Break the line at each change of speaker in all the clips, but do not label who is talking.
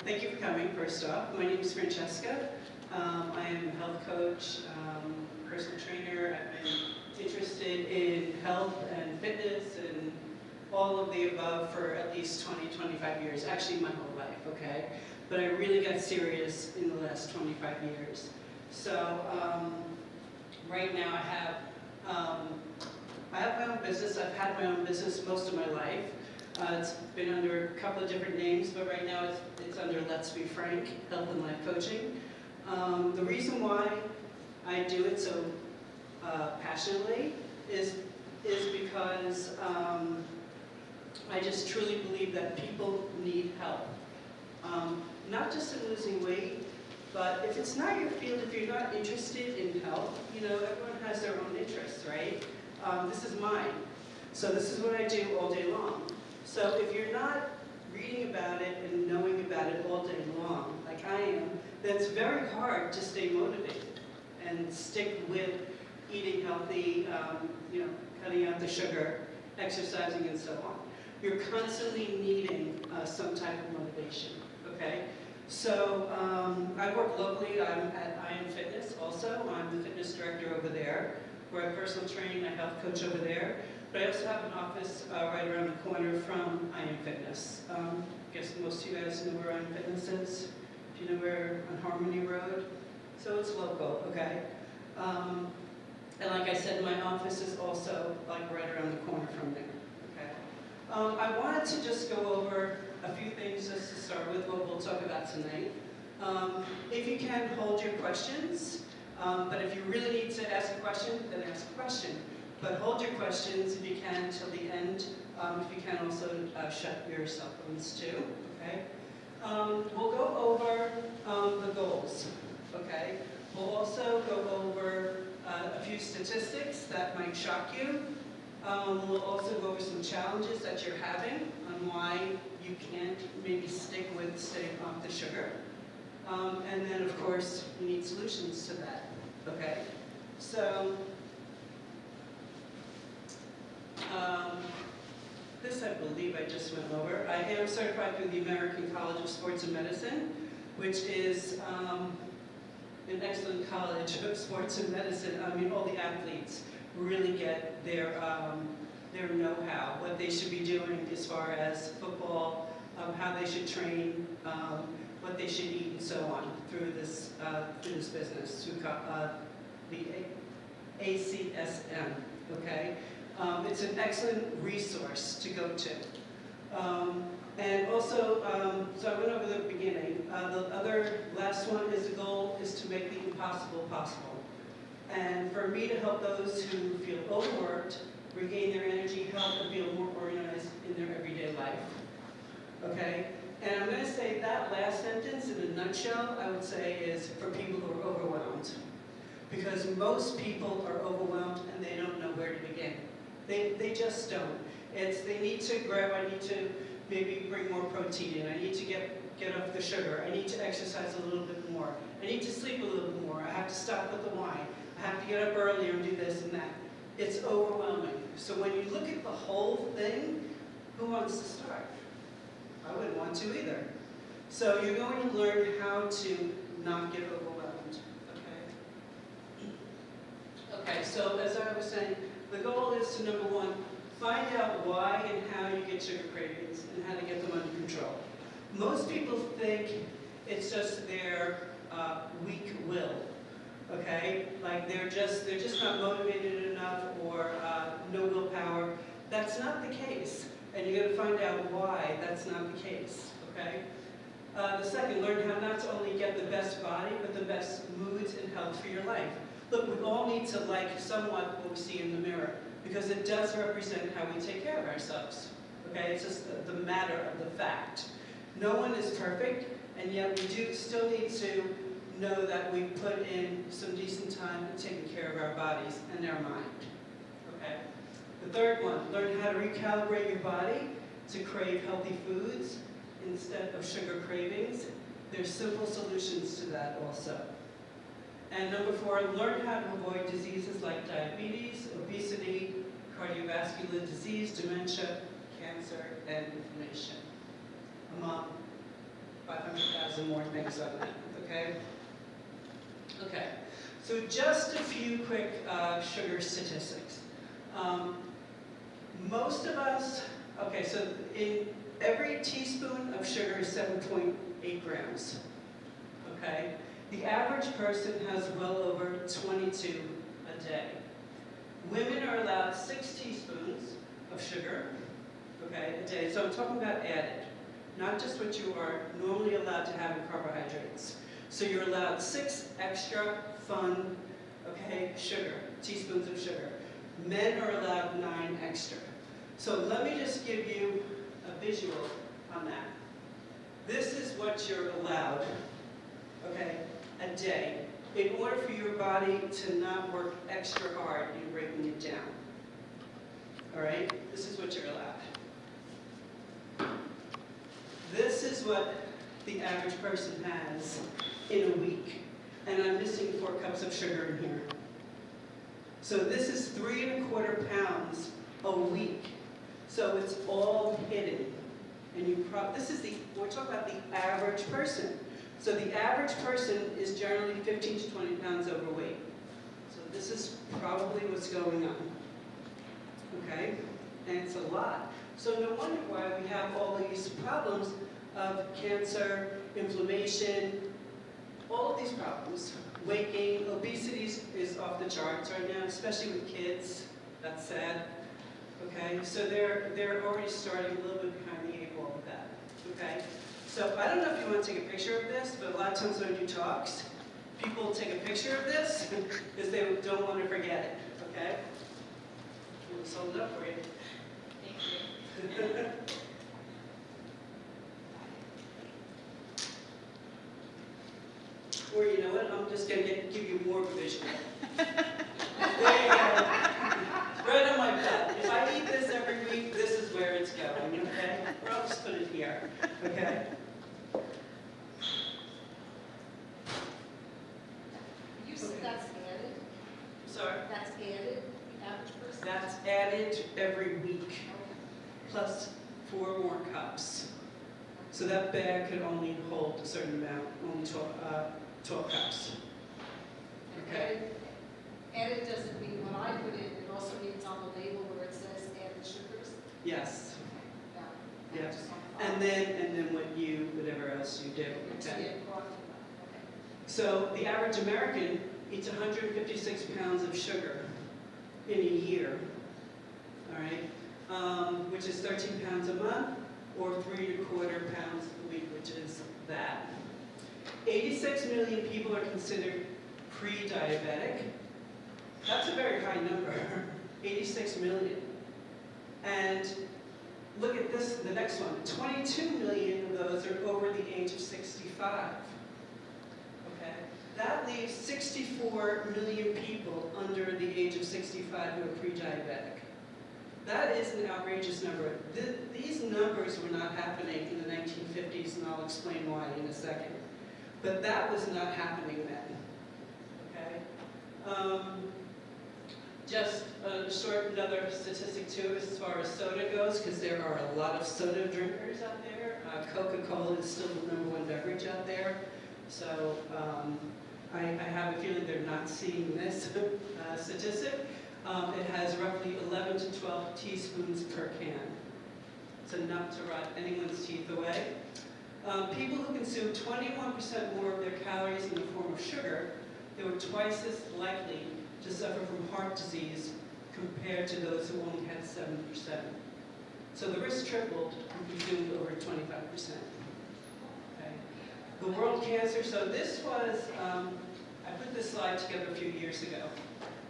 Thank you for coming, first off. My name is Francesca. I am a health coach, personal trainer. I've been interested in health and fitness and all of the above for at least 20, 25 years. Actually, my whole life, okay? But I really got serious in the last 25 years. So right now I have my own business. I've had my own business most of my life. It's been under a couple of different names, but right now it's under Let's Be Frank, Health and Life Coaching. The reason why I do it so passionately is because I just truly believe that people need help. Not just in losing weight, but if it's not your field, if you're not interested in health, you know, everyone has their own interests, right? This is mine. So this is what I do all day long. So if you're not reading about it and knowing about it all day long, like I am, then it's very hard to stay motivated and stick with eating healthy, you know, cutting out the sugar, exercising, and so on. You're constantly needing some type of motivation, okay? So I work locally. I'm at I Am Fitness also. I'm the fitness director over there, where I personal train, I health coach over there. But I also have an office right around the corner from I Am Fitness. I guess most of you guys know where I Am Fitness is. Do you know where on Harmony Road? So it's local, okay? And like I said, my office is also like right around the corner from there, okay? I wanted to just go over a few things just to start with what we'll talk about tonight. If you can, hold your questions. But if you really need to ask a question, then ask a question. But hold your questions if you can till the end. If you can also shut your cell phones too, okay? We'll go over the goals, okay? We'll also go over a few statistics that might shock you. We'll also go over some challenges that you're having on why you can't maybe stick with staying off the sugar. And then, of course, you need solutions to that, okay? So, this I believe I just went over. I am certified through the American College of Sports and Medicine, which is an excellent college of sports and medicine. I mean, all the athletes really get their know-how, what they should be doing as far as football, how they should train, what they should eat, and so on through this business, through the ACSM. Okay. It's an excellent resource to go to. And also, so I went over the beginning. The other last one is the goal is to make the impossible possible. And for me to help those who feel overworked, regain their energy, help and feel more organized in their everyday life. Okay? And I'm going to say that last sentence in a nutshell, I would say, is for people who are overwhelmed. Because most people are overwhelmed and they don't know where to begin. They just don't. They need to grab, I need to maybe bring more protein in. I need to get off the sugar. I need to exercise a little bit more. I need to sleep a little bit more. I have to stop with the wine. I have to get up earlier and do this and that. It's overwhelming. So when you look at the whole thing, who wants to start? I wouldn't want to either. So you're going to learn how to not get overwhelmed, okay? Okay, so as I was saying, the goal is to, number one, find out why and how you get sugar cravings and how to get them under control. Most people think it's just their weak will, okay? Like they're just not motivated enough or no willpower. That's not the case. And you're going to find out why that's not the case, okay? The second, learn how not to only get the best body, but the best moods and health for your life. Look, we all need to like somewhat what we see in the mirror, because it does represent how we take care of ourselves, okay? It's just the matter of the fact. No one is perfect, and yet we do still need to know that we put in some decent time in taking care of our bodies and our mind, okay? The third one, learn how to recalibrate your body to crave healthy foods instead of sugar cravings. There's simple solutions to that also. And number four, learn how to avoid diseases like diabetes, obesity, cardiovascular disease, dementia, cancer, and inflammation, among 500,000 have some more things on that, okay? Okay, so just a few quick sugar statistics. Most of us, okay, so in every teaspoon of sugar is 7.8 grams, okay? The average person has well over 22 a day. Women are allowed 6 teaspoons of sugar, okay, a day. So I'm talking about added, not just what you are normally allowed to have in carbohydrates. So you're allowed 6 extra fun, okay, sugar, teaspoons of sugar. Men are allowed 9 extra. So let me just give you a visual on that. This is what you're allowed, okay, a day, in order for your body to not work extra hard in breaking it down. All right? This is what you're allowed. This is what the average person has in a week. And I'm missing 4 cups of sugar in here. So this is 3 1/4 pounds a week. So it's all hidden. And we're talking about the average person. So the average person is generally 15 to 20 pounds overweight. So this is probably what's going on. Okay? And it's a lot. So no wonder why we have all these problems of cancer, inflammation, all of these problems. Weight gain, obesity is off the charts right now, especially with kids. That's sad. Okay? So they're already starting a little bit behind the 8 ball with that. Okay? So I don't know if you want to take a picture of this, but a lot of times when I do talks, people take a picture of this because they don't want to forget it, okay? We'll just hold it up for you. Thank you. Or you know what, I'm just going to give you more of a visual. There you go. Right on my butt. If I eat this every week, this is where it's going, okay? Or I'll just put it here, okay?
You said that's added?
Sorry?
That's added, the average person?
That's added every week, plus 4 more cups. So that bag could only hold a certain amount, only 12 cups. Okay?
Added doesn't mean when I put it, it also means on the label where it says added sugars?
Yes.
Yeah.
Yeah. And then whatever else you do. Okay? So the average American eats 156 pounds of sugar in a year, all right, which is 13 pounds a month, or 3 1/4 pounds a week, which is that. 86 million people are considered pre-diabetic. That's a very high number, 86 million. And look at this, the next one, 22 million of those are over the age of 65. Okay? That leaves 64 million people under the age of 65 who are pre-diabetic. That is an outrageous number. These numbers were not happening in the 1950s, and I'll explain why in a second. But that was not happening then. Okay? Just a short another statistic too as far as soda goes, because there are a lot of soda drinkers out there. Coca-Cola is still the #1 beverage out there. So I have a feeling they're not seeing this statistic. It has roughly 11 to 12 teaspoons per can. It's enough to rot anyone's teeth away. People who consume 21% more of their calories in the form of sugar, they were twice as likely to suffer from heart disease compared to those who only had 7%. So the risk tripled and consumed over 25%. Okay. The World Cancer, so this was, I put this slide together a few years ago.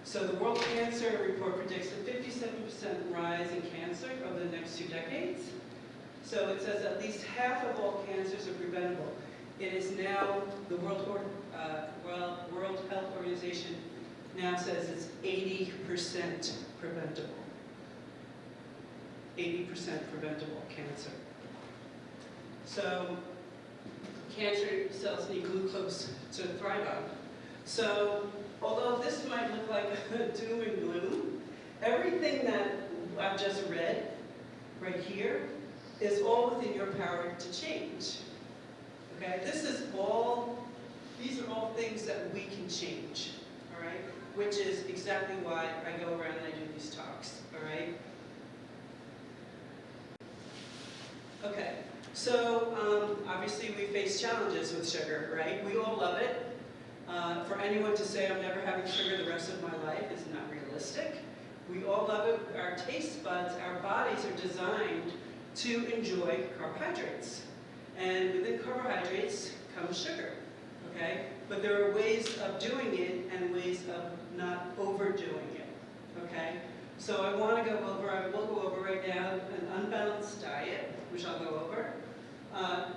So the World Cancer Report predicts a 57% rise in cancer over the next 2 decades. So it says at least half of all cancers are preventable. It is now, the World Health Organization now says it's 80% preventable. 80% preventable cancer. So cancer cells need glucose to thrive on. So although this might look like doom and gloom, everything that I've just read right here is all within your power to change. Okay? This is These are all things that we can change, all right? Which is exactly why I go around and I do these talks, all right? Okay, so obviously we face challenges with sugar, right? We all love it. For anyone to say I'm never having sugar the rest of my life is not realistic. We all love it. Our taste buds, our bodies are designed to enjoy carbohydrates. And within carbohydrates comes sugar, okay? But there are ways of doing it and ways of not overdoing it, okay? So I will go over right now an unbalanced diet, which I'll go over.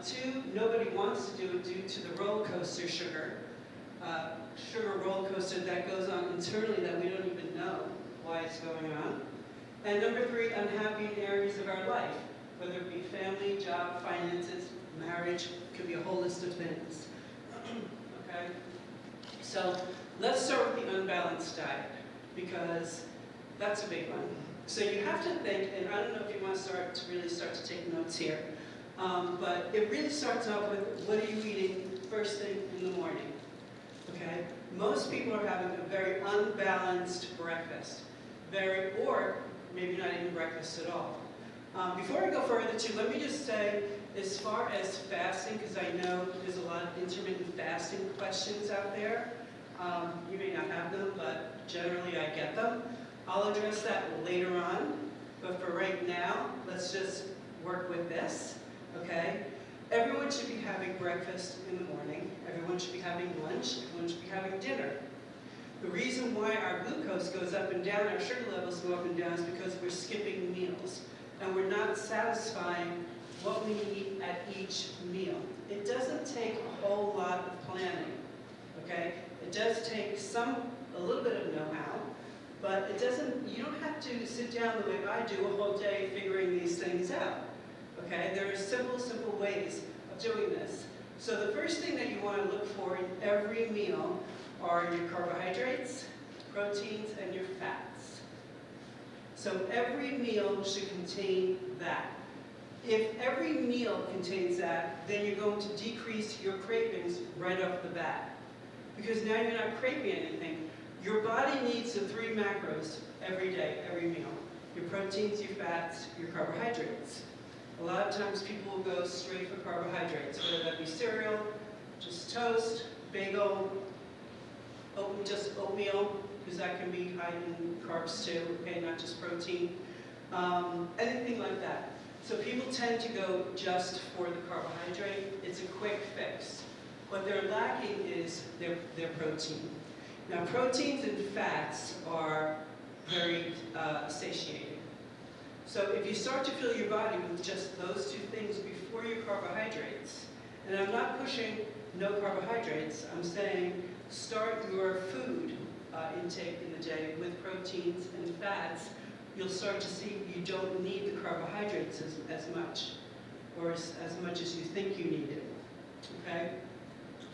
2, nobody wants to do it due to the roller coaster sugar roller coaster that goes on internally that we don't even know why it's going on. And number 3, unhappy in areas of our life, whether it be family, job, finances, marriage, could be a whole list of things. Okay? So let's start with the unbalanced diet, because that's a big one. So you have to think, and I don't know if you want to really start to take notes here, but it really starts off with, what are you eating first thing in the morning? Okay? Most people are having a very unbalanced breakfast. Or maybe not even breakfast at all. Before I go further too, let me just say, as far as fasting, because I know there's a lot of intermittent fasting questions out there. You may not have them, but generally I get them. I'll address that later on, but for right now, let's just work with this, okay? Everyone should be having breakfast in the morning. Everyone should be having lunch. Everyone should be having dinner. The reason why our glucose goes up and down, our sugar levels go up and down, is because we're skipping meals. And we're not satisfying what we need at each meal. It doesn't take a whole lot of planning, okay? It does take a little bit of know-how, but you don't have to sit down the way I do a whole day figuring these things out, okay? There are simple ways of doing this. So the first thing that you want to look for in every meal are your carbohydrates, proteins, and your fats. So every meal should contain that. If every meal contains that, then you're going to decrease your cravings right off the bat. Because now you're not craving anything. Your body needs the 3 macros every day, every meal. Your proteins, your fats, your carbohydrates. A lot of times people will go straight for carbohydrates, whether that be cereal, just toast, bagel, just oatmeal, because that can be high in carbs too, okay, not just protein, anything like that. So people tend to go just for the carbohydrate. It's a quick fix. What they're lacking is their protein. Now, proteins and fats are very satiating. So if you start to fill your body with just those 2 things before your carbohydrates, and I'm not pushing no carbohydrates, I'm saying start your food intake in the day with proteins and fats, you'll start to see you don't need the carbohydrates as much, or as much as you think you need it, okay?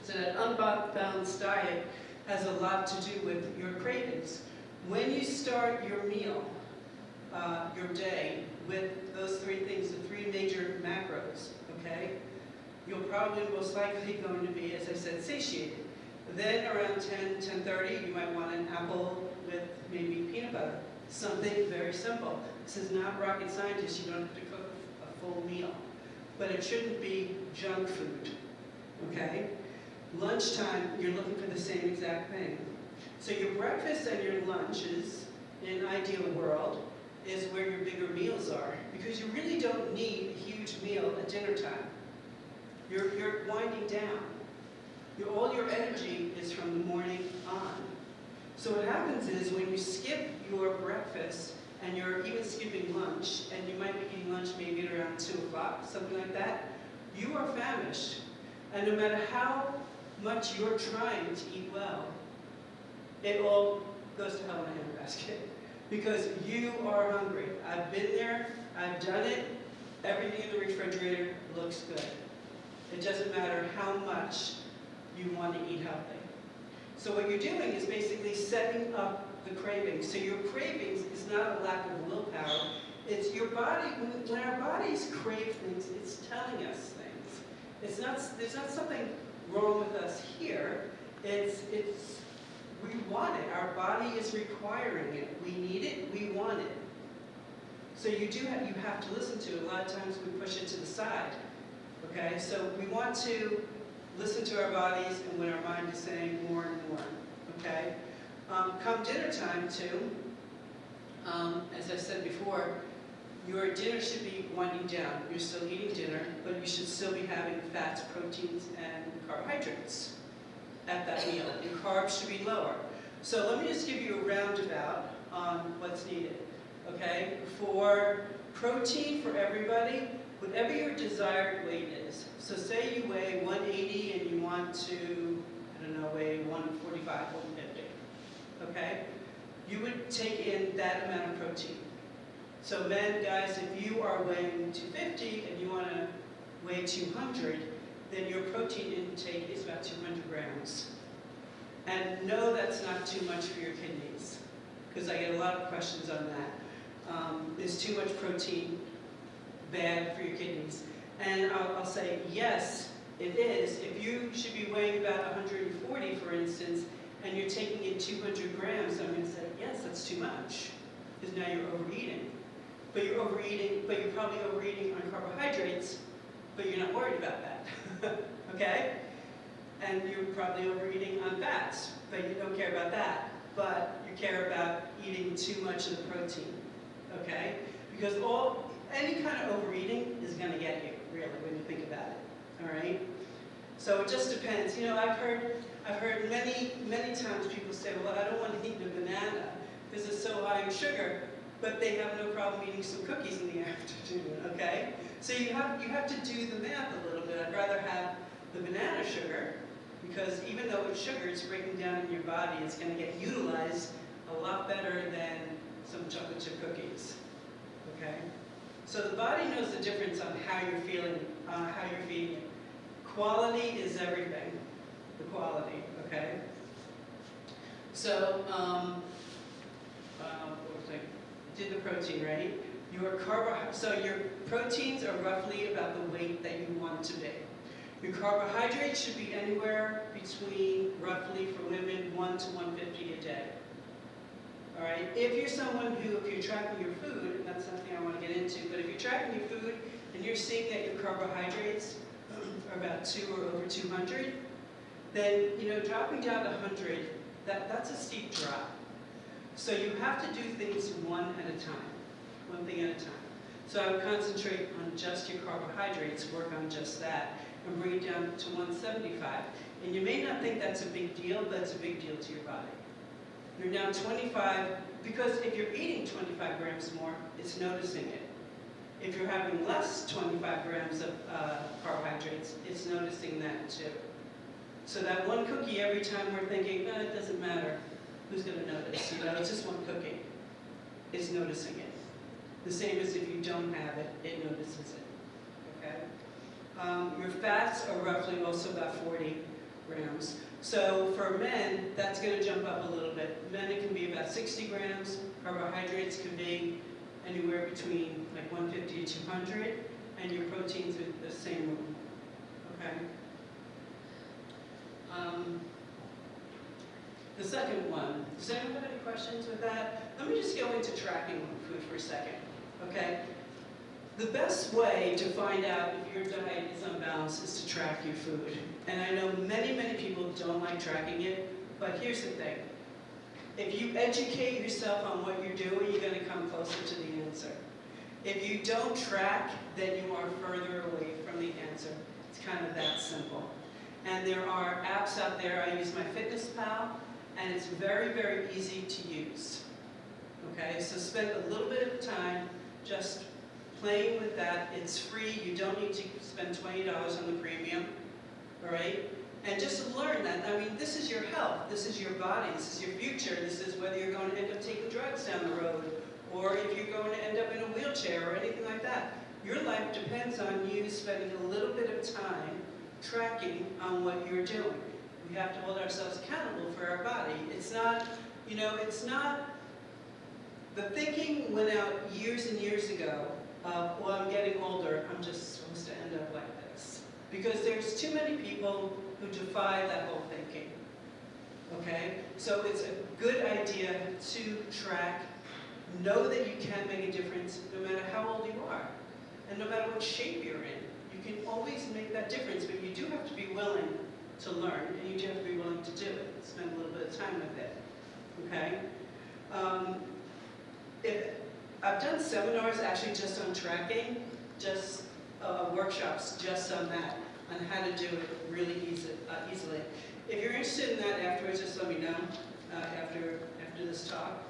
So that unbalanced diet has a lot to do with your cravings. When you start your meal, your day, with those 3 things, the 3 major macros, okay, you're probably most likely going to be, as I said, satiated. Then around 10:30, you might want an apple with maybe peanut butter. Something very simple. This is not rocket science. You don't have to cook a full meal. But it shouldn't be junk food, okay? Lunchtime, you're looking for the same exact thing. So your breakfast and your lunches, in an ideal world, is where your bigger meals are. Because you really don't need a huge meal at dinner time. You're winding down. All your energy is from the morning on. So what happens is when you skip your breakfast, and you're even skipping lunch, and you might be eating lunch maybe at around 2 o'clock, something like that, you are famished. And no matter how much you're trying to eat well, it all goes to hell in a handbasket. Because you are hungry. I've been there, I've done it, everything in the refrigerator looks good. It doesn't matter how much you want to eat healthy. So what you're doing is basically setting up the cravings. So your cravings is not a lack of willpower. It's your body, when our bodies crave things, it's telling us things. There's not something wrong with us here. We want it. Our body is requiring it. We need it. We want it. So you have to listen to it. A lot of times we push it to the side. Okay, so we want to listen to our bodies and when our mind is saying more and more. Okay, come dinner time too. As I said before, your dinner should be winding down. You're still eating dinner, but you should still be having fats, proteins, and carbohydrates at that meal. Your carbs should be lower. So let me just give you a roundabout on what's needed. Okay, for protein for everybody, whatever your desired weight is. So say you weigh 180 and you want to, I don't know, weigh 145, 150. Okay, you would take in that amount of protein. So men, guys, if you are weighing 250 and you want to weigh 200, then your protein intake is about 200 grams. And no, that's not too much for your kidneys, because I get a lot of questions on that. Is too much protein bad for your kidneys? And I'll say, yes, it is. If you should be weighing about 140, for instance, and you're taking in 200 grams, I'm going to say, yes, that's too much, because now you're overeating. But you're probably overeating on carbohydrates, but you're not worried about that, okay? And you're probably overeating on fats, but you don't care about that. But you care about eating too much of the protein, okay? Because any kind of overeating is going to get you, really, when you think about it, all right? So it just depends. You know, I've heard many times people say, well, I don't want to eat a banana because it's so high in sugar, but they have no problem eating some cookies in the afternoon, okay? So you have to do the math a little bit. I'd rather have the banana sugar, because even though it's sugar, it's breaking down in your body. It's going to get utilized a lot better than some chocolate chip cookies, okay? So the body knows the difference on how you're feeling, how you're feeding it. Quality is everything, the quality, okay? So, did the protein, right? So your proteins are roughly about the weight that you want to be. Your carbohydrates should be anywhere between, roughly for women, 1 to 150 a day. All right? If you're someone who, if you're tracking your food, and that's something I want to get into, but if you're tracking your food and you're seeing that your carbohydrates are about 2 or over 200, then, you know, dropping down to 100, that's a steep drop. So you have to do things one thing at a time. So I would concentrate on just your carbohydrates, work on just that, and bring it down to 175. And you may not think that's a big deal, but it's a big deal to your body. You're now 25, because if you're eating 25 grams more, it's noticing it. If you're having less 25 grams of carbohydrates, it's noticing that too. So that one cookie, every time we're thinking, no, it doesn't matter, who's going to notice? You know, it's just one cookie. It's noticing it. The same as if you don't have it, it notices it. Okay? Your fats are roughly also about 40 grams. So for men, that's going to jump up a little bit. Men, it can be about 60 grams. Carbohydrates can be anywhere between like 150 to 200, and your proteins are the same. Okay. The second one. Does anyone have any questions with that? Let me just go into tracking food for a second. Okay. The best way to find out if your diet is unbalanced is to track your food. And I know many, many people don't like tracking it, but here's the thing. If you educate yourself on what you're doing, you're going to come closer to the answer. If you don't track, then you are further away from the answer. It's kind of that simple. And there are apps out there. I use MyFitnessPal, and it's very, very easy to use. Okay, so spend a little bit of time just playing with that. It's free. You don't need to spend $20 on the premium. All right? And just learn that. I mean, this is your health. This is your body. This is your future. This is whether you're going to end up taking drugs down the road, or if you're going to end up in a wheelchair or anything like that. Your life depends on you spending a little bit of time tracking on what you're doing. We have to hold ourselves accountable for our body. It's not, you know, it's not, the thinking went out years and years ago of, well, I'm getting older, I'm just supposed to end up like this. Because there's too many people who defy that whole thinking. Okay? So it's a good idea to track. Know that you can make a difference no matter how old you are. And no matter what shape you're in. You can always make that difference, but you do have to be willing to learn, and you do have to be willing to do it. Spend a little bit of time with it. Okay? I've done seminars actually just on tracking, just workshops just on that, on how to do it really easily. If you're interested in that afterwards, just let me know after this talk.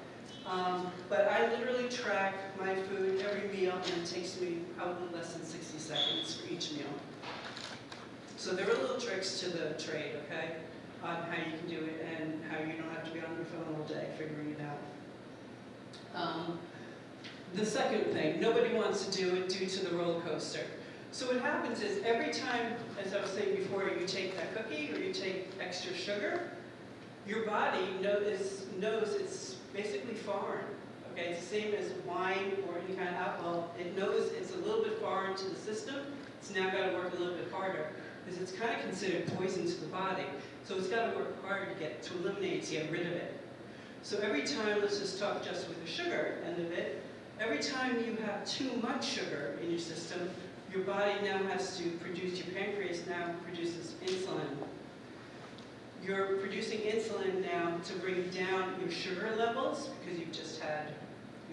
But I literally track my food every meal, and it takes me probably less than 60 seconds for each meal. So there are little tricks to the trade, okay, on how you can do it and how you don't have to be on your phone all day figuring it out. The second thing, nobody wants to do it due to the roller coaster. So what happens is every time, as I was saying before, you take that cookie or you take extra sugar, your body knows it's basically foreign. Okay, it's the same as wine or any kind of alcohol. It knows it's a little bit foreign to the system. It's now got to work a little bit harder because it's kind of considered poison to the body. So it's got to work harder to eliminate, to get rid of it. So every time, let's just talk just with the sugar end of it, every time you have too much sugar in your system, your body now has to produce, your pancreas now produces insulin. You're producing insulin now to bring down your sugar levels because you've just had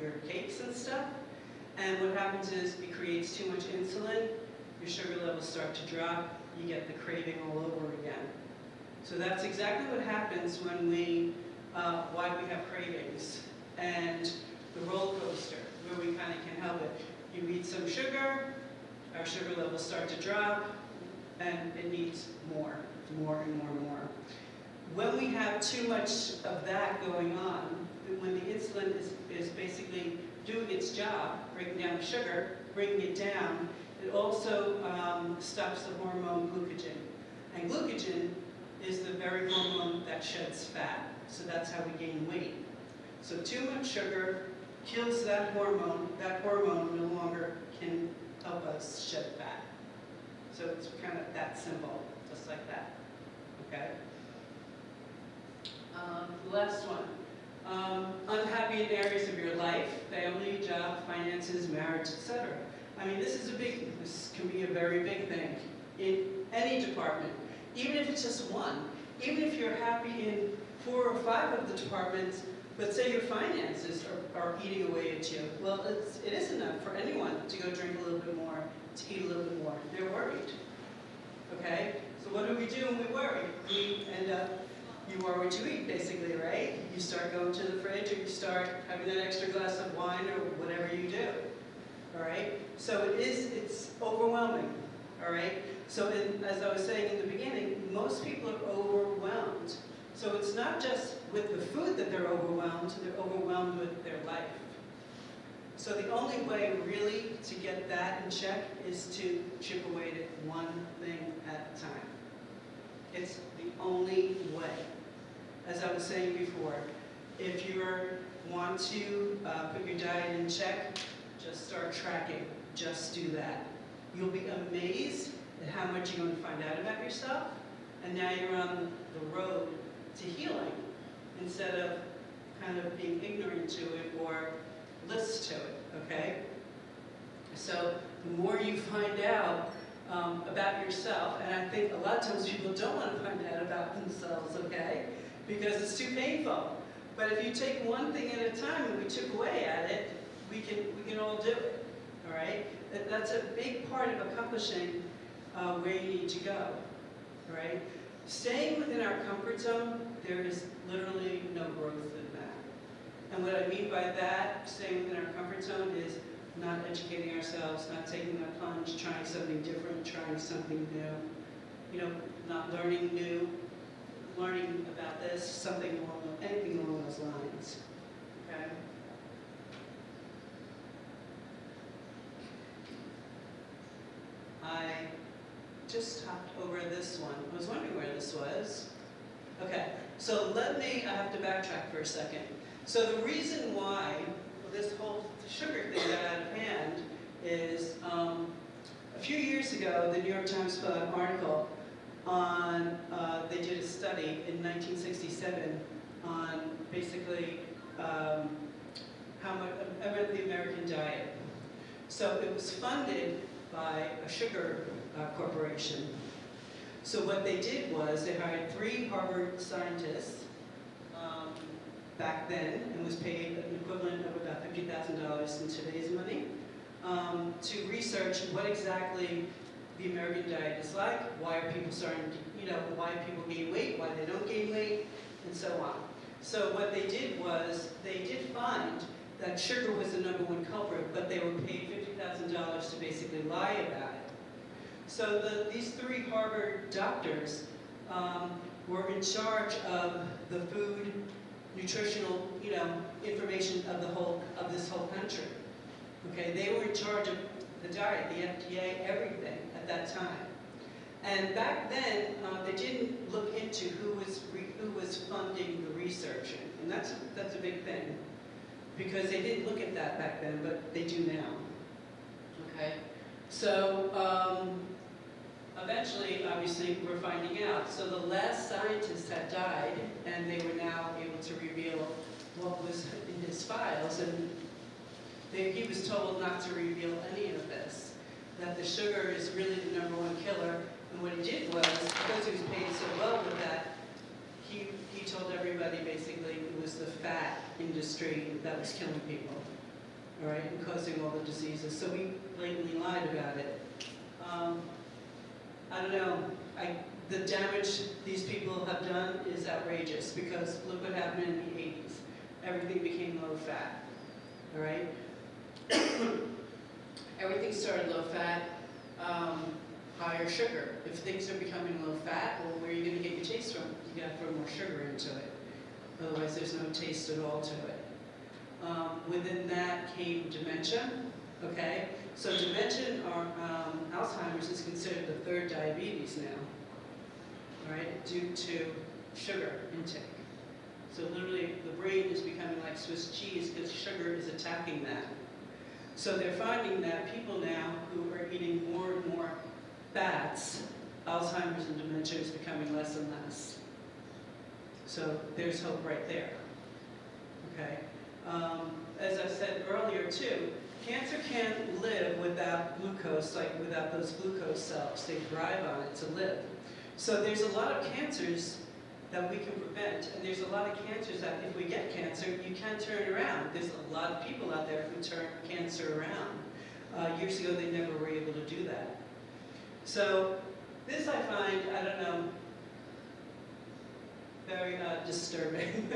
your cakes and stuff. And what happens is it creates too much insulin, your sugar levels start to drop, you get the craving all over again. So that's exactly what happens when why we have cravings and the roller coaster, where we kind of can help it. You eat some sugar, our sugar levels start to drop, and it needs more and more and more. When we have too much of that going on, when the insulin is basically doing its job, breaking down the sugar, bringing it down, it also stops the hormone glucagon. And glucagon is the very hormone that sheds fat. So that's how we gain weight. So too much sugar kills that hormone. That hormone no longer can help us shed fat. So it's kind of that simple, just like that. Okay? Last one. Unhappy in areas of your life, family, job, finances, marriage, etc. I mean, this can be a very big thing in any department, even if it's just one. Even if you're happy in 4 or 5 of the departments, but say your finances are eating away at you. Well, it is enough for anyone to go drink a little bit more, to eat a little bit more. They're worried. Okay? So what do we do when we worry? We end up, you are what you eat, basically, right? You start going to the fridge, or you start having that extra glass of wine, or whatever you do. All right? So it's overwhelming. All right? So as I was saying in the beginning, most people are overwhelmed. So it's not just with the food that they're overwhelmed with their life. So the only way really to get that in check is to chip away at it one thing at a time. It's the only way. As I was saying before, if you want to put your diet in check, just start tracking. Just do that. You'll be amazed at how much you're going to find out about yourself, and now you're on the road to healing instead of kind of being ignorant to it or bliss to it, okay? So the more you find out about yourself, and I think a lot of times people don't want to find out about themselves, okay? Because it's too painful. But if you take one thing at a time and we chip away at it, we can all do it, all right? That's a big part of accomplishing where you need to go, all right? Staying within our comfort zone, there is literally no growth in that. And what I mean by that, staying within our comfort zone, is not educating ourselves, not taking that plunge, trying something different, trying something new, not learning new, learning about this, anything along those lines, okay? I just hopped over this one. I was wondering where this was. Okay, so I have to backtrack for a second. So the reason why this whole sugar thing got out of hand is a few years ago, the New York Times put out an article on, they did a study in 1967 on basically how much, about the American diet. So it was funded by a sugar corporation. So what they did was they hired 3 Harvard scientists back then, and was paid an equivalent of about $50,000 in today's money, to research what exactly the American diet is like, why are people starting to, why people gain weight, why they don't gain weight, and so on. So what they did was, they did find that sugar was the #1 culprit, but they were paid $50,000 to basically lie about it. So these 3 Harvard doctors were in charge of the food, nutritional, information of this whole country. Okay, they were in charge of the diet, the FDA, everything at that time. And back then, they didn't look into who was funding the research, and that's a big thing, because they didn't look at that back then, but they do now. Okay, so eventually, obviously, we're finding out. So the last scientist had died, and they were now able to reveal what was in his files, and he was told not to reveal any of this, that the sugar is really the #1 killer. And what he did was, because he was paid so well with that, he told everybody basically it was the fat industry that was killing people, all right, and causing all the diseases. So he blatantly lied about it. I don't know, the damage these people have done is outrageous, because look what happened in the 80s. Everything became low fat, all right? Everything started low fat, higher sugar. If things are becoming low fat, well, where are you going to get your taste from? You got to throw more sugar into it. Otherwise, there's no taste at all to it. Within that came dementia, okay? So dementia or Alzheimer's is considered the 3rd diabetes now, all right, due to sugar intake. So literally, the brain is becoming like Swiss cheese because sugar is attacking that. So they're finding that people now who are eating more and more fats, Alzheimer's and dementia is becoming less and less. So there's hope right there, okay? As I said earlier too, cancer can't live without glucose, like without those glucose cells. They thrive on it to live. So there's a lot of cancers that we can prevent, and there's a lot of cancers that if we get cancer, you can turn around. There's a lot of people out there who turn cancer around. Years ago, they never were able to do that. So this I find, I don't know, very disturbing.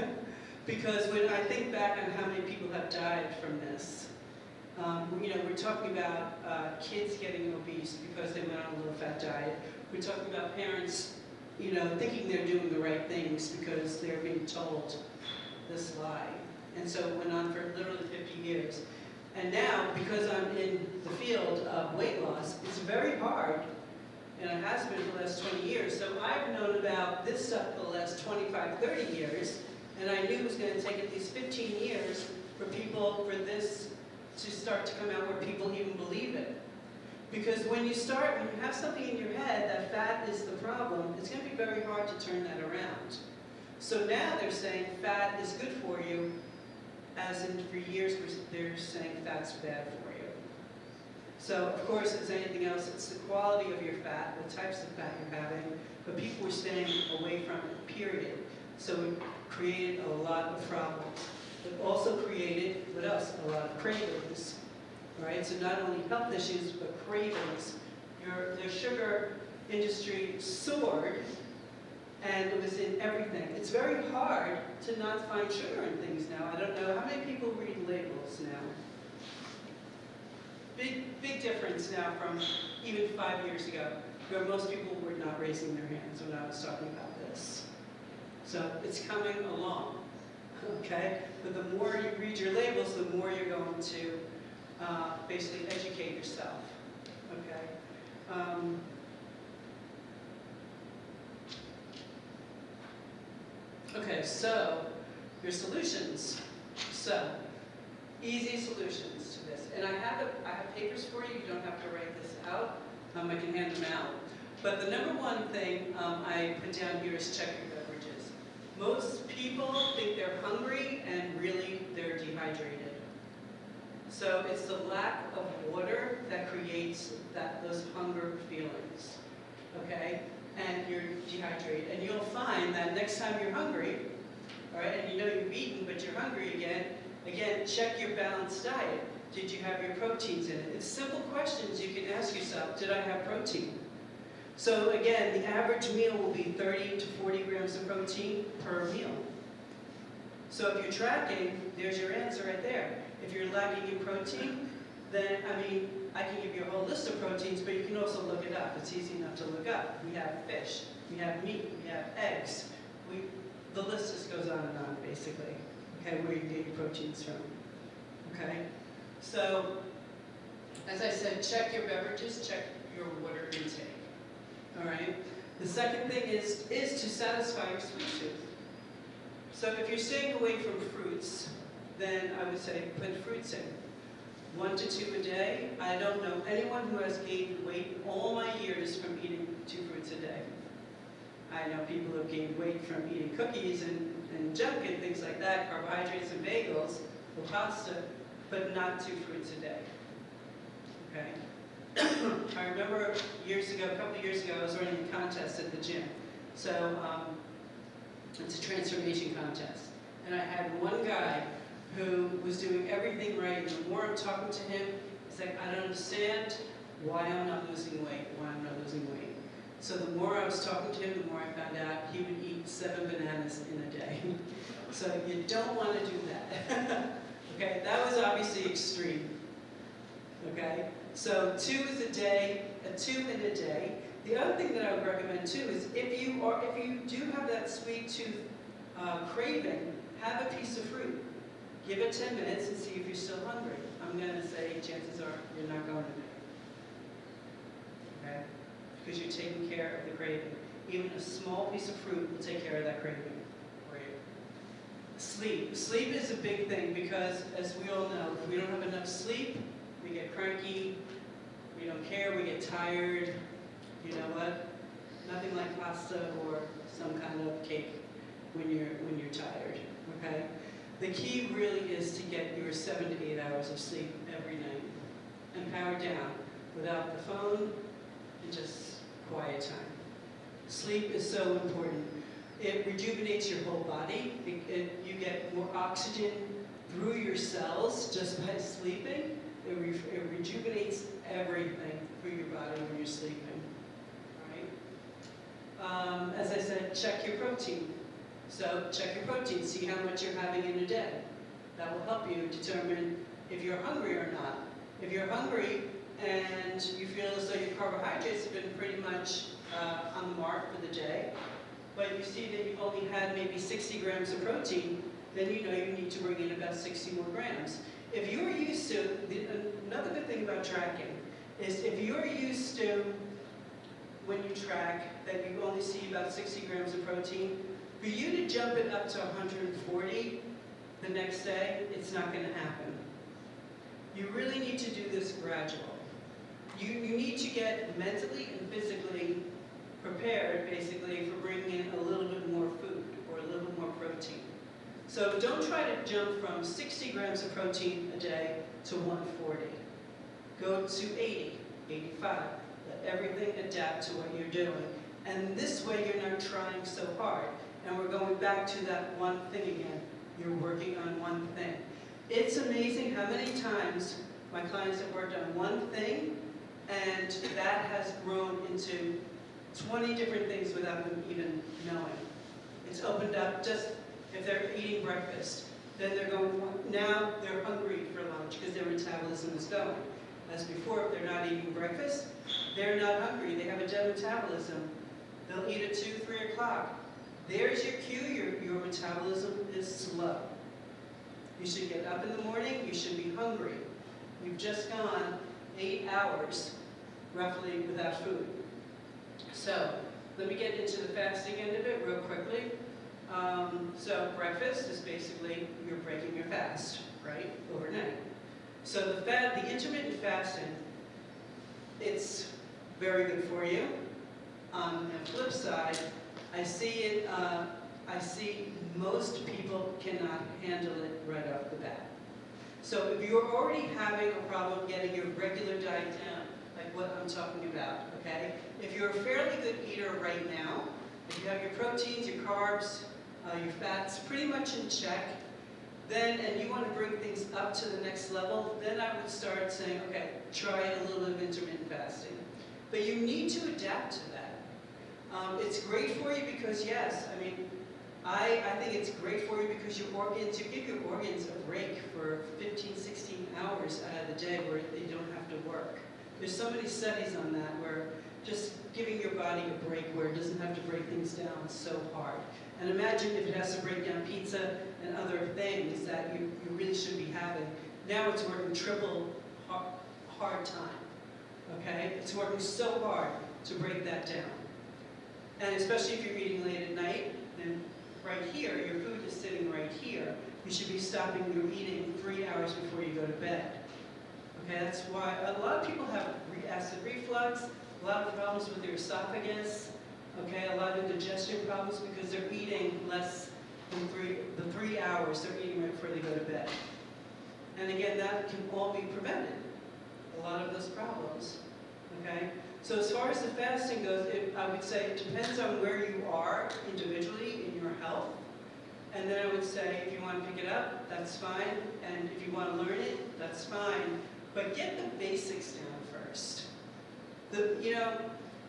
Because when I think back on how many people have died from this, we're talking about kids getting obese because they went on a low-fat diet. We're talking about parents, thinking they're doing the right things because they're being told this lie. And so it went on for literally 50 years. And now, because I'm in the field of weight loss, it's very hard, and it has been for the last 20 years. So I've known about this stuff for the last 25, 30 years, and I knew it was going to take at least 15 years for this to start to come out where people even believe it. Because when you have something in your head that fat is the problem, it's going to be very hard to turn that around. So now they're saying fat is good for you, as in for years they're saying fat's bad for you. So of course, as anything else, it's the quality of your fat, the types of fat you're having, but people were staying away from it, period. So it created a lot of problems. It also created, what else? A lot of cravings. All right, so not only health issues, but cravings. The sugar industry soared, and it was in everything. It's very hard to not find sugar in things now. I don't know, how many people read labels now? Big difference now from even 5 years ago, where most people were not raising their hands when I was talking about this. So it's coming along, okay? But the more you read your labels, the more you're going to basically educate yourself, okay? Okay, so your solutions. So, easy solutions to this. And I have papers for you. You don't have to write this out. I can hand them out. But the number one thing I put down here is check your beverages. Most people think they're hungry and really they're dehydrated. So it's the lack of water that creates those hunger feelings, okay? And you're dehydrated. And you'll find that next time you're hungry, all right, and you know you've eaten, but you're hungry again, check your balanced diet. Did you have your proteins in it? It's simple questions you can ask yourself. Did I have protein? So again, the average meal will be 30 to 40 grams of protein per meal. So if you're tracking, there's your answer right there. If you're lacking in protein, then, I can give you a whole list of proteins, but you can also look it up. It's easy enough to look up. We have fish, we have meat, we have eggs. The list just goes on, basically, okay, where you can get your proteins from, okay? So, as I said, check your beverages, check your water intake, all right? The second thing is to satisfy your sweet tooth. So if you're staying away from fruits, then I would say put fruits in. 1 to 2 a day. I don't know anyone who has gained weight all my years from eating 2 fruits a day. I know people who have gained weight from eating cookies and junk and things like that, carbohydrates and bagels, or pasta, but not 2 fruits a day. Okay? I remember a couple of years ago, I was running a contest at the gym. So it's a transformation contest. And I had one guy who was doing everything right. And the more I'm talking to him, he's like, I don't understand why I'm not losing weight, So the more I was talking to him, the more I found out he would eat 7 bananas in a day. So you don't want to do that. Okay, that was obviously extreme. Okay, so 2 is a day, 2 in a day. The other thing that I would recommend too is if you do have that sweet tooth craving, have a piece of fruit. Give it 10 minutes and see if you're still hungry. I'm going to say chances are you're not going to be. Okay? Because you're taking care of the craving. Even a small piece of fruit will take care of that craving for you. Sleep. Sleep is a big thing because, as we all know, if we don't have enough sleep, we get cranky, we don't care, we get tired. You know what? Nothing like pasta or some kind of cake when you're tired. Okay? The key really is to get your 7 to 8 hours of sleep every night and power down without the phone and just quiet time. Sleep is so important. It rejuvenates your whole body. You get more oxygen through your cells just by sleeping. It rejuvenates everything through your body when you're sleeping. All right? As I said, check your protein. So check your protein, see how much you're having in a day. That will help you determine if you're hungry or not. If you're hungry and you feel as though your carbohydrates have been pretty much on the mark for the day, but you see that you've only had maybe 60 grams of protein, then you know you need to bring in about 60 more grams. If you're used to, another good thing about tracking is if you're used to, when you track, that you only see about 60 grams of protein, for you to jump it up to 140 the next day, it's not going to happen. You really need to do this gradual. You need to get mentally and physically prepared, basically, for bringing in a little bit more food or a little bit more protein. So don't try to jump from 60 grams of protein a day to 140. Go to 80, 85. Let everything adapt to what you're doing. And this way you're not trying so hard. And we're going back to that one thing again. You're working on one thing. It's amazing how many times my clients have worked on one thing, and that has grown into 20 different things without them even knowing. It's opened up just, if they're eating breakfast, then they're going, now they're hungry for lunch because their metabolism is going. As before, if they're not eating breakfast, they're not hungry. They have a dead metabolism. They'll eat at 2, 3 o'clock. There's your cue, your metabolism is slow. You should get up in the morning, you should be hungry. You've just gone 8 hours, roughly, without food. So, let me get into the fasting end of it real quickly. So breakfast is basically, you're breaking your fast, right, overnight. So the intermittent fasting, it's very good for you. On the flip side, I see most people cannot handle it right off the bat. So if you're already having a problem getting your regular diet down, like what I'm talking about, okay? If you're a fairly good eater right now, if you have your proteins, your carbs, your fats pretty much in check, then, and you want to bring things up to the next level, then I would start saying, okay, try a little bit of intermittent fasting. But you need to adapt to that. It's great for you because, yes, I mean, I think it's great for you because your organs, you give your organs a break for 15, 16 hours out of the day where they don't have to work. There's so many studies on that where just giving your body a break where it doesn't have to break things down so hard. And imagine if it has to break down pizza and other things that you really should be having. Now it's working triple hard time, okay? It's working so hard to break that down. And especially if you're eating late at night, then right here, your food is sitting right here. You should be stopping your eating 3 hours before you go to bed. Okay, that's why a lot of people have acid reflux, a lot of problems with their esophagus, okay, a lot of digestion problems because they're eating less than 3 hours they're eating right before they go to bed. And again, that can all be prevented, a lot of those problems, okay? So as far as the fasting goes, I would say it depends on where you are individually in your health. And then I would say if you want to pick it up, that's fine. And if you want to learn it, that's fine. But get the basics down first.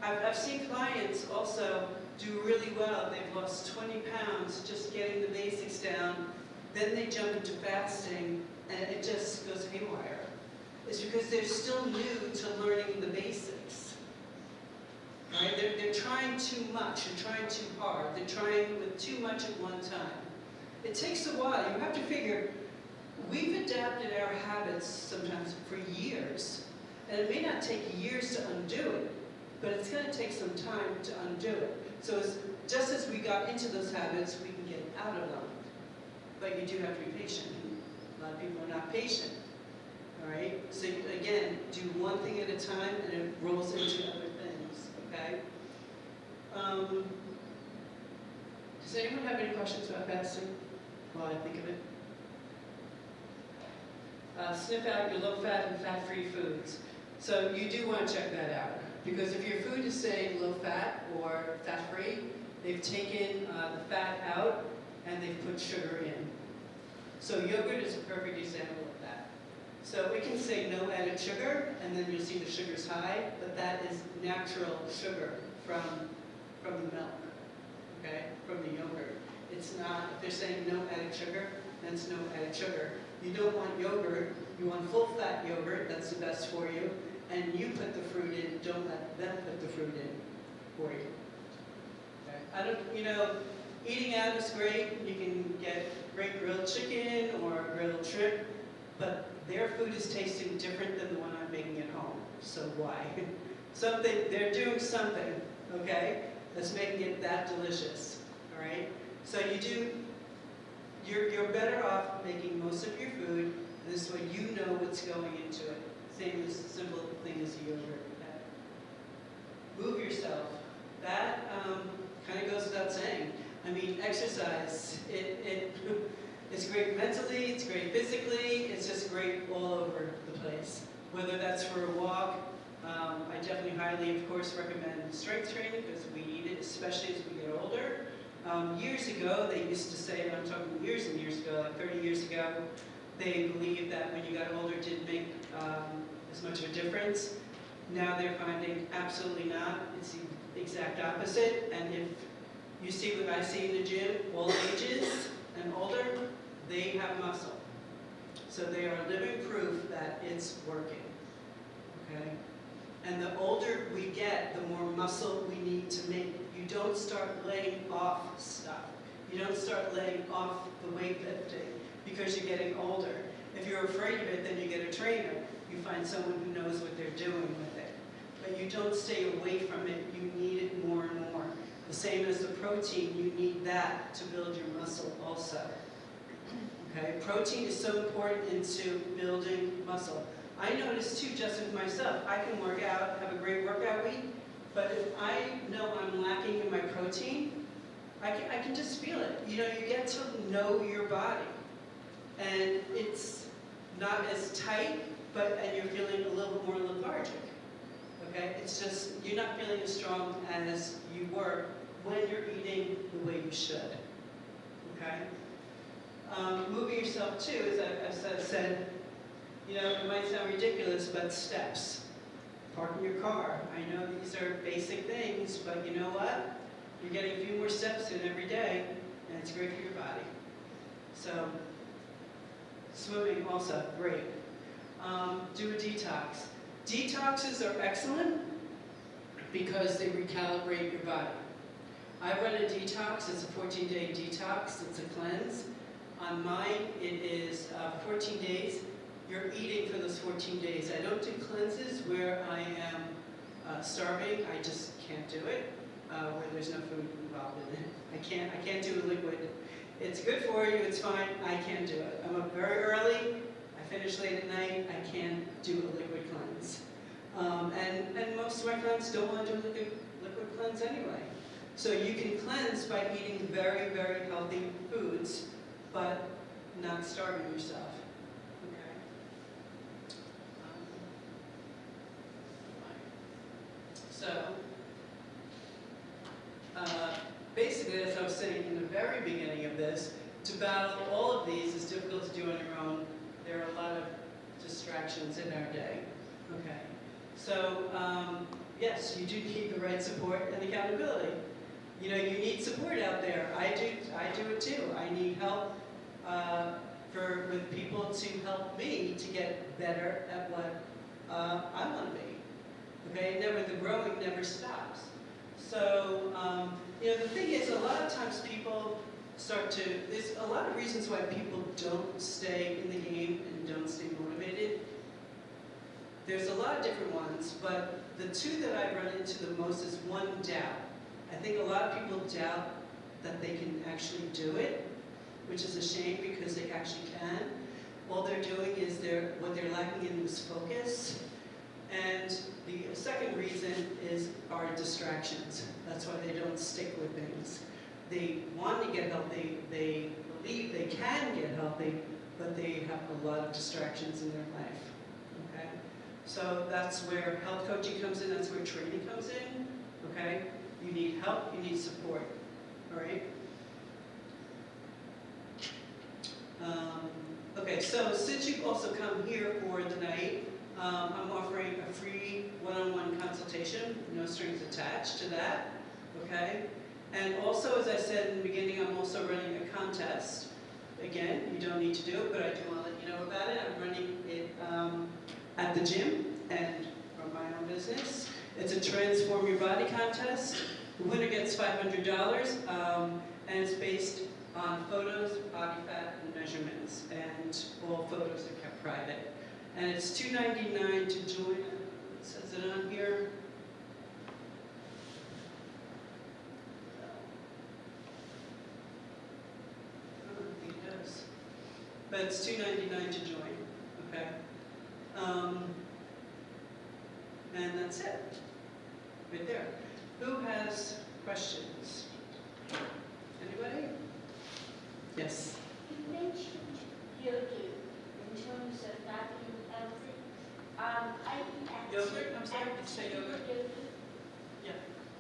I've seen clients also do really well. They've lost 20 pounds just getting the basics down. Then they jump into fasting and it just goes haywire. It's because they're still new to learning the basics. Right? They're trying too much, they're trying too hard, they're trying with too much at one time. It takes a while. You have to figure, we've adapted our habits sometimes for years, and it may not take years to undo it, but it's going to take some time to undo it. So just as we got into those habits, we can get out of them. But you do have to be patient. A lot of people are not patient. All right? So again, do one thing at a time, and it rolls into other things. Okay? Does anyone have any questions about fasting while I think of it? Sniff out your low-fat and fat-free foods. So you do want to check that out. Because if your food is saying low-fat or fat-free, they've taken the fat out and they've put sugar in. So yogurt is a perfect example of that. So we can say no added sugar, and then you'll see the sugar's high, but that is natural sugar from the milk, okay, from the yogurt. It's not, if they're saying no added sugar, then it's no added sugar. You don't want yogurt, you want full-fat yogurt, that's the best for you, and you put the fruit in, don't let them put the fruit in for you. Okay. Eating out is great. You can get great grilled chicken or grilled shrimp, but their food is tasting different than the one I'm making at home. So why? They're doing something, okay, that's making it that delicious, all right? So you're better off making most of your food, this way you know what's going into it. Same as a simple thing as yogurt. Okay. Move yourself. That kind of goes without saying. I mean, exercise, it's great mentally, it's great physically, it's just great all over the place. Whether that's for a walk, I definitely highly, of course, recommend strength training because we need it, especially as we get older. Years ago, they used to say, and I'm talking years and years ago, like 30 years ago, they believed that when you got older it didn't make as much of a difference. Now they're finding absolutely not. It's the exact opposite. And if you see what I see in the gym, all ages and older, they have muscle. So they are living proof that it's working. Okay? And the older we get, the more muscle we need to make. You don't start laying off stuff. You don't start laying off the weightlifting because you're getting older. If you're afraid of it, then you get a trainer. You find someone who knows what they're doing with it. But you don't stay away from it. You need it more and more. The same as the protein, you need that to build your muscle also. Okay? Protein is so important into building muscle. I notice too, just with myself, I can work out, have a great workout week, But if I know I'm lacking in my protein, I can just feel it. You know, you get to know your body. And it's not as tight, and you're feeling a little bit more lethargic. Okay? It's just, you're not feeling as strong as you were when you're eating the way you should. Okay? Moving yourself too, as I've said, you know, it might sound ridiculous, but steps. Parking your car. I know these are basic things, but you know what? You're getting a few more steps in every day, and it's great for your body. So, swimming also, great. Do a detox. Detoxes are excellent because they recalibrate your body. I run a detox. It's a 14-day detox. It's a cleanse. On mine, it is 14 days. You're eating for those 14 days. I don't do cleanses where I am starving. I just can't do it, where there's no food involved in it. I can't do a liquid. It's good for you, it's fine, I can't do it. I'm up very early, I finish late at night, I can't do a liquid cleanse. And most of my clients don't want to do a liquid cleanse anyway. So you can cleanse by eating very, very healthy foods, but not starving yourself. So, basically, as I was saying in the very beginning of this, to battle all of these is difficult to do on your own. There are a lot of distractions in our day. Okay. So, yes, you do need the right support and accountability. You know, you need support out there. I do it too. I need help with people to help me to get better at what I want to be. Okay, the growing never stops. So, you know, the thing is, a lot of times people there's a lot of reasons why people don't stay in the game and don't stay motivated. There's a lot of different ones, but the two that I run into the most is one, doubt. I think a lot of people doubt that they can actually do it, which is a shame because they actually can. All they're doing is what they're lacking in is focus. And the second reason are distractions. That's why they don't stick with things. They want to get healthy, they believe they can get healthy, but they have a lot of distractions in their life. Okay? So that's where health coaching comes in, that's where training comes in. Okay? You need help, you need support. All right? Okay, so since you've also come here for the night, I'm offering a free one-on-one consultation, no strings attached to that, okay? And also, as I said in the beginning, I'm also running a contest. Again, you don't need to do it, but I do want to let you know about it. I'm running it at the gym and from my own business. It's a Transform Your Body contest. The winner gets $500, and it's based on photos, body fat, and measurements, and all photos are kept private. And it's $2.99 to join. It says it on here. I don't think it does. But it's $2.99 to join. Okay. And that's it. Right there. Who has questions? Anybody? Yes.
You mentioned yogurt in terms of not being healthy. I eat
Yogurt? I'm sorry, did you say yogurt? Yeah.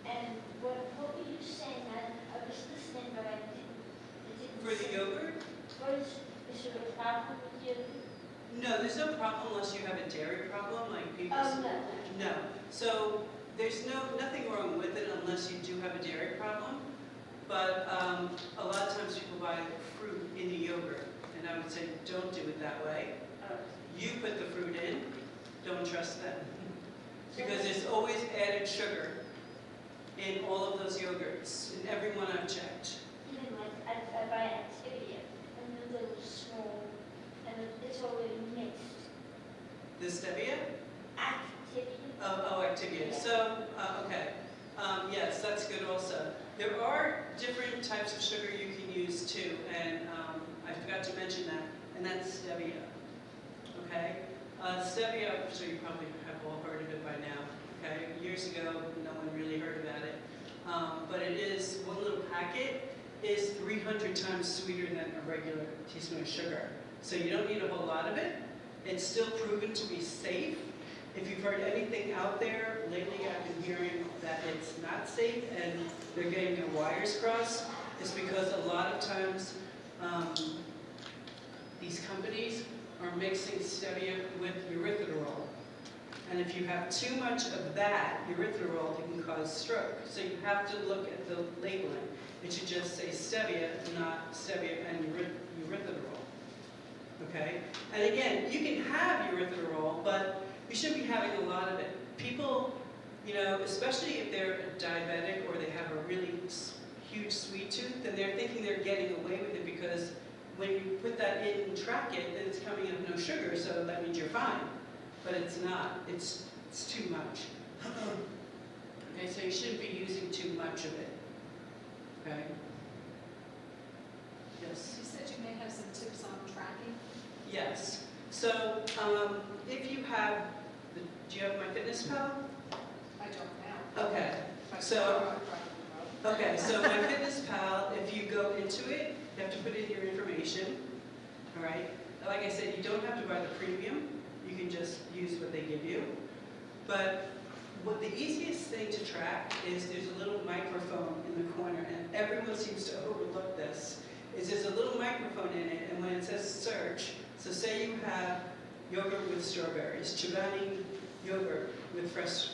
And what were you saying? I was listening, but I didn't
For the yogurt?
Is there a problem with yogurt?
No, there's no problem unless you have a dairy problem, like people.
Oh, no.
No. So there's nothing wrong with it unless you do have a dairy problem. But a lot of times people buy fruit in the yogurt, and I would say don't do it that way. You put the fruit in, don't trust them. Because there's always added sugar in all of those yogurts, in every one I've checked.
Even like I buy Activia, and the little small, and it's already mixed.
The stevia?
Activia.
Oh, Activia.
Yeah.
So, okay. Yes, that's good also. There are different types of sugar you can use too, and I forgot to mention that, and that's stevia. Okay? Stevia, I'm sure you probably have all heard of it by now. okay? Years ago, no one really heard about it. But it is, one little packet is 300 times sweeter than a regular teaspoon of sugar. So you don't need a whole lot of it. It's still proven to be safe. If you've heard anything out there, lately I've been hearing that it's not safe and they're getting their wires crossed. It's because a lot of times these companies are mixing stevia with erythritol. And if you have too much of that erythritol, it can cause stroke. So you have to look at the labeling. It should just say stevia, not stevia and erythritol. Okay? And again, you can have erythritol, but you shouldn't be having a lot of it. People, you know, especially if they're diabetic or they have a really huge sweet tooth, then they're thinking they're getting away with it because when you put that in and track it, then it's coming in with no sugar, so that means you're fine. But it's not. It's too much. Okay, so you shouldn't be using too much of it. Okay? Yes?
You said you may have some tips on tracking.
Yes. So, if you have, do you have My Fitness Pal?
I don't now.
Okay.
If I
So-
start, I probably will.
Okay, so My Fitness Pal, if you go into it, you have to put in your information, all right? Like I said, you don't have to buy the premium. You can just use what they give you. But what the easiest thing to track is there's a little microphone in the corner, and everyone seems to overlook this, is there's a little microphone in it, and when it says search, so say you have yogurt with strawberries, Chobani yogurt with fresh,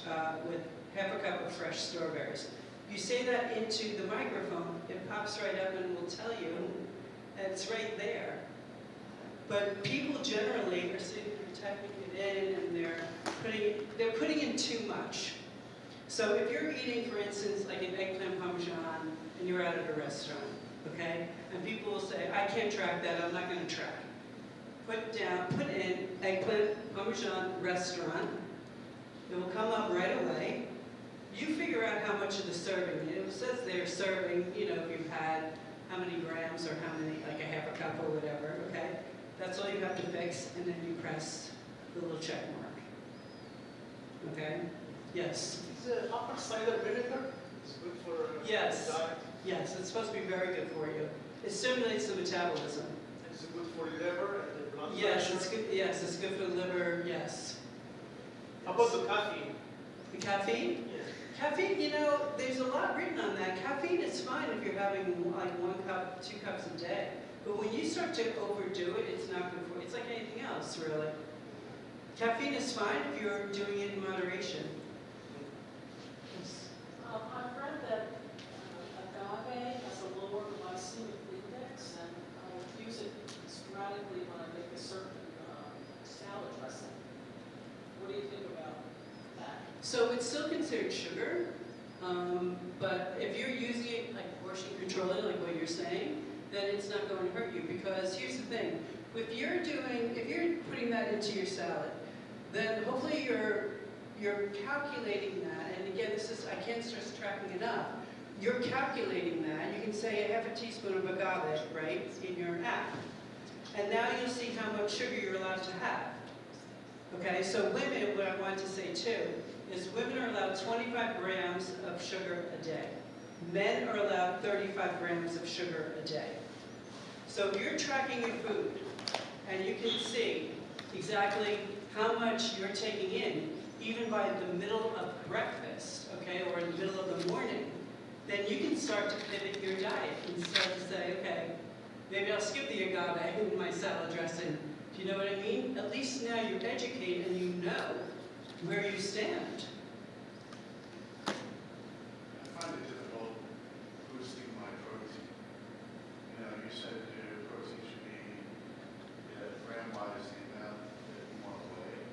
with half a cup of fresh strawberries. You say that into the microphone, it pops right up and will tell you, and it's right there. But people generally are sitting there typing it in, and they're putting in too much. So if you're eating, for instance, like an eggplant parmesan, and you're out at a restaurant, okay, and people will say, I can't track that, I'm not going to track. Put in eggplant parmesan restaurant. It will come up right away. You figure out how much of the serving. It says they're serving, you know, if you've had how many grams or how many, like a half a cup or whatever, okay? That's all you have to fix, and then you press the little check mark. Okay? Yes?
Is apple cider vinegar is good for
Yes.
diet?
Yes, it's supposed to be very good for you. It stimulates the metabolism.
Is it good for liver and the blood
Yes,
pressure?
it's good. Yes, it's good for the liver. Yes.
How about the caffeine?
The caffeine?
Yes.
Caffeine, you know, there's a lot written on that. Caffeine is fine if you're having like 1 cup, 2 cups a day. But when you start to overdo it, it's not good for you. It's like anything else, really. Caffeine is fine if you're doing it in moderation. Yes.
I've read that agave has a lower glycemic index, and I use it sporadically when I make a certain salad dressing. What do you think about that?
So it's still considered sugar, but if you're using it like portion controlling, like what you're saying, then it's not going to hurt you, because here's the thing. If you're putting that into your salad, then hopefully you're calculating that, and again, I can't stress tracking enough. You're calculating that. You can say a half a teaspoon of agave, right, in your app. And now you'll see how much sugar you're allowed to have. Okay, so women, what I want to say too, is women are allowed 25 grams of sugar a day. Men are allowed 35 grams of sugar a day. So if you're tracking your food, and you can see exactly how much you're taking in, even by the middle of breakfast, okay, or in the middle of the morning, then you can start to pivot your diet and start to say, okay, maybe I'll skip the agave in my salad dressing. Do you know what I mean? At least now you're educated and you know where you stand.
I find it difficult boosting my protein. You know, you said your protein should be gram-wise the amount that you want to weigh.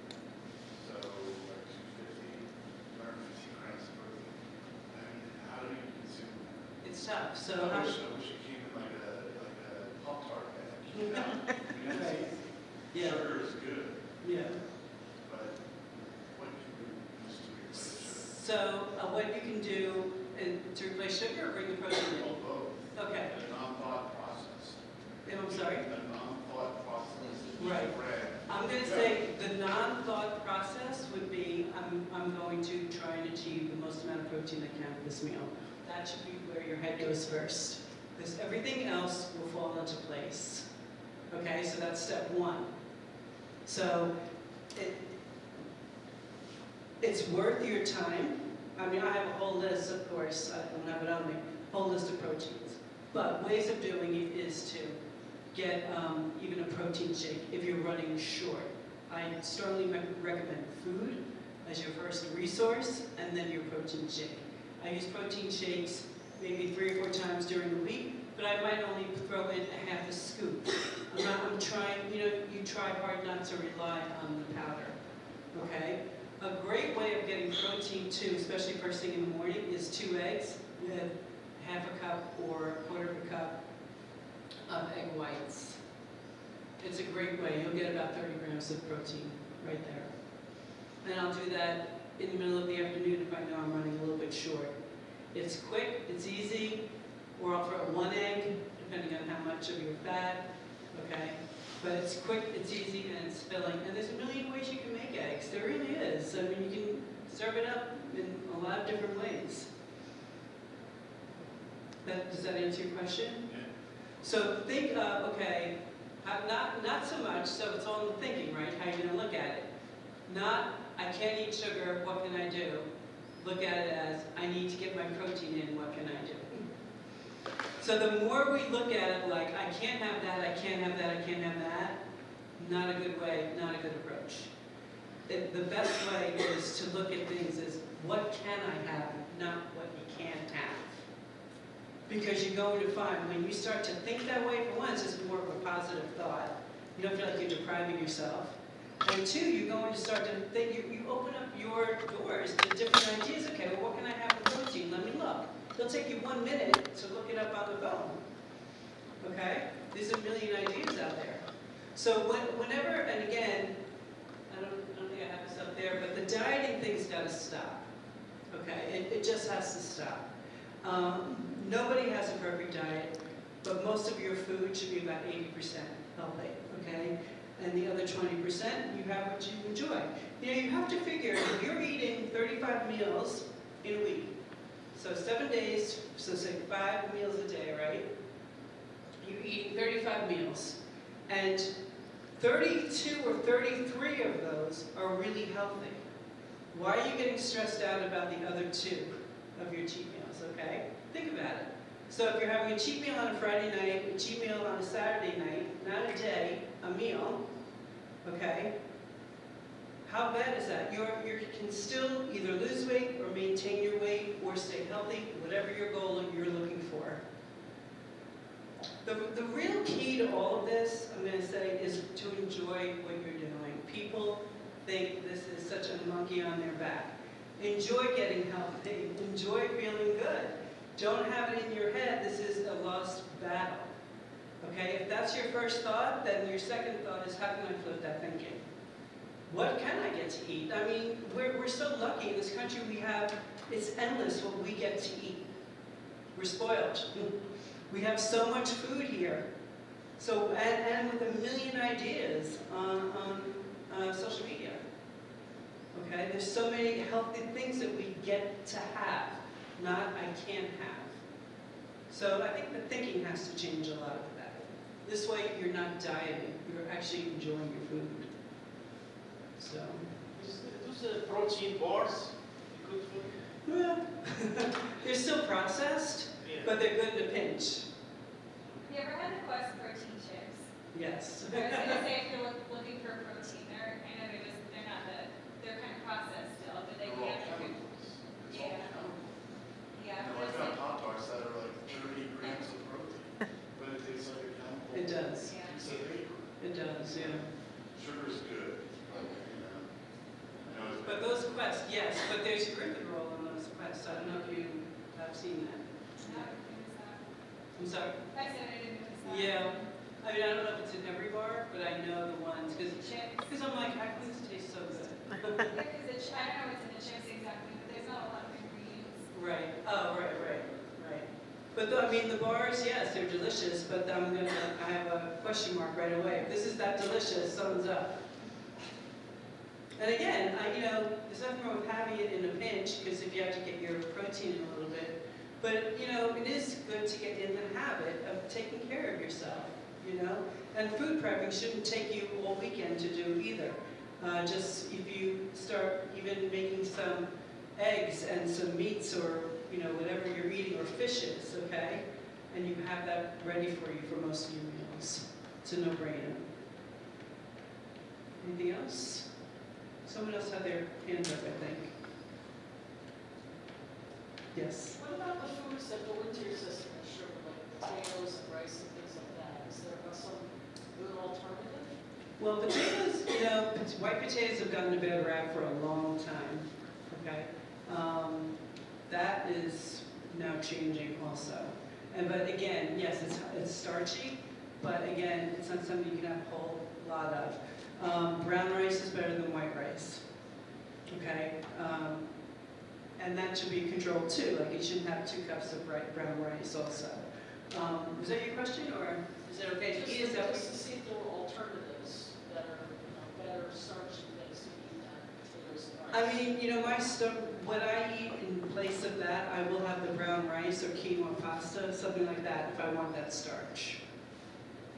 So like 250, 150 grams of protein. I mean, how do you consume that?
It's tough. So
I wish it came in like a Pop-Tart bag. You know? I mean,
Right. Yeah.
Sugar is good,
Yeah.
but what can you use to replace sugar?
So what you can do to replace sugar or bring the protein in?
Well, both.
Okay.
A non-thought process.
I'm sorry?
A non-thought process.
Right.
Bread.
I'm going to say the non-thought process would be I'm going to try protein I can with this meal. That should be where your head goes first, because everything else will fall into place. Okay, so that's step one. So it's worth your time. I mean, I have a whole list, of course, I don't have it on me, whole list of proteins. But ways of doing it is to get even a protein shake if you're running short. I strongly recommend food as your first resource, and then your protein shake. I use protein shakes maybe 3 or 4 times during the week, but I might only throw in a half a scoop. I'm trying, you try hard not to rely on the powder, okay? A great way of getting protein too, especially first thing in the morning, is 2 eggs with half a cup or a quarter of a cup of egg whites. It's a great way. You'll get about 30 grams of protein right there. And I'll do that in the middle of the afternoon if I know I'm running a little bit short. It's quick, it's easy, or I'll throw 1 egg, depending on how much of your fat, okay? But it's quick, it's easy, and it's filling. And there's a million ways you can make eggs. There really is. I mean, you can serve it up in a lot of different ways. Does that answer your question?
Yeah.
So think of, okay, not so much, so it's all in the thinking, right? How you're going to look at it. Not, I can't eat sugar, what can I do? Look at it as, I need to get my protein in, what can I do? So the more we look at it like, I can't have that, I can't have that, I can't have that, not a good way, not a good approach. The best way is to look at things as, what can I have, not what you can't have. Because you're going to find, when you start to think that way, for one, it's just more of a positive thought. You don't feel like you're depriving yourself. And 2, you're going to start to think, you open up your doors to different ideas. Okay, well, what can I have for protein? Let me look. It'll take you 1 minute to look it up on the phone. Okay? There's a million ideas out there. So whenever, and again, I don't think I have this up there, but the dieting thing's got to stop. Okay? It just has to stop. Nobody has a perfect diet, but most of your food should be about 80% healthy, okay? And the other 20%, you have what you enjoy. You have to figure, if you're eating 35 meals in a week, so 7 days, so say 5 meals a day, right? You're eating 35 meals, and 32 or 33 of those are really healthy. Why are you getting stressed out about the other 2 of your cheat meals, okay? Think about it. So if you're having a cheat meal on a Friday night, a cheat meal on a Saturday night, not a day, a meal, okay? How bad is that? You can still either lose weight or maintain your weight or stay healthy, whatever your goal you're looking for. The real key to all of this, I'm going to say, is to enjoy what you're doing. People think this is such a monkey on their back. Enjoy getting healthy. Enjoy feeling good. Don't have it in your head, this is a lost battle. Okay, if that's your first thought, then your second thought is, how can I flip that thinking? What can I get to eat? I mean, we're so lucky in this country, it's endless what we get to eat. We're spoiled. We have so much food here. So, and with a million ideas on social media. Okay, there's so many healthy things that we get to have. Not I can have. So I think the thinking has to change a lot with that. This way you're not dieting, you're actually enjoying your food. So.
Those protein bars, good for you?
Well, they're still processed,
Yeah.
but they're good in a pinch.
You ever had the Quest protein chips?
Yes.
I was gonna say if you're looking for protein, I know they're not they're kind of processed still, but they
They're all
can.
chemicals. It's all
Yeah.
chemicals.
Yeah.
You know, I found Pop-Tarts that are like 30 grams of protein, but it tastes like a chemical.
It does.
Yeah.
Piece of paper.
It does, yeah.
Sugar is good, but, you know, I know it's
But those Quest, yes, but there's erythritol in those Quest. I don't know if you have seen that. I'm sorry.
I said I didn't notice that.
Yeah. I mean, I don't know if it's in every bar, but I know the ones,
Chips.
because I'm like, how can this taste so good?
Yeah, because I don't know what's in the chips exactly, but there's not a lot of ingredients.
Right. Oh, right. But I mean, the bars, yes, they're delicious, but I have a question mark right away. If this is that delicious, thumbs up. And again, there's nothing wrong with having it in a pinch, because if you have to get your protein in a little bit. But, it is good to get in the habit of taking care of yourself, And food prepping shouldn't take you all weekend to do either. Just if you start even making some eggs and some meats or, whatever you're eating, or fishes, okay? And you have that ready for you for most of your meals. It's a no-brainer. Anything else? Someone else had their hands up, I think. Yes?
What about the foods that go into your system as sugar, like potatoes and rice and things like that? Is there some good alternative?
Well, potatoes, white potatoes have gotten a bad rap for a long time, okay? That is now changing also. But again, yes, it's starchy, but again, it's not something you can have a whole lot of. Brown rice is better than white rice, okay? And that should be controlled too, like you shouldn't have 2 cups of brown rice also. Was that your question, or is that okay to eat? Is that
Just to see if there were alternatives that are, better starchy things to eat than potatoes and rice.
I mean, what I eat in place of that, I will have the brown rice or quinoa pasta, something like that, if I want that starch.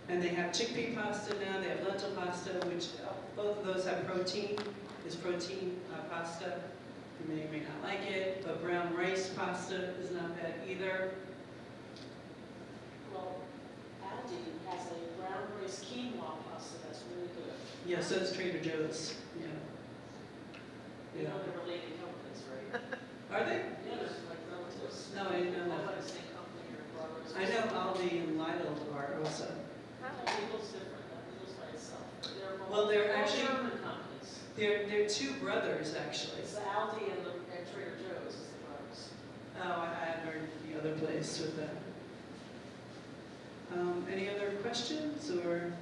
And they have chickpea pasta now, they have lentil pasta, which both of those have protein. There's protein pasta. You may or may not like it, but brown rice pasta is not bad either.
Well, Aldi has a brown rice quinoa pasta that's really good.
Yeah, so does Trader Joe's. Yeah.
You know they're related companies, right?
Are they?
Yeah, there's like relatives.
No, I didn't know
All
that.
by the same company or brothers.
I know Aldi and Lidl are also.
Lidl's different, Lidl's by itself.
Well, they're
all
actually-
German companies.
They're 2 brothers, actually.
It's the Aldi and Trader Joe's is the brothers.
Oh, I had heard the other place with that. Any other questions, or?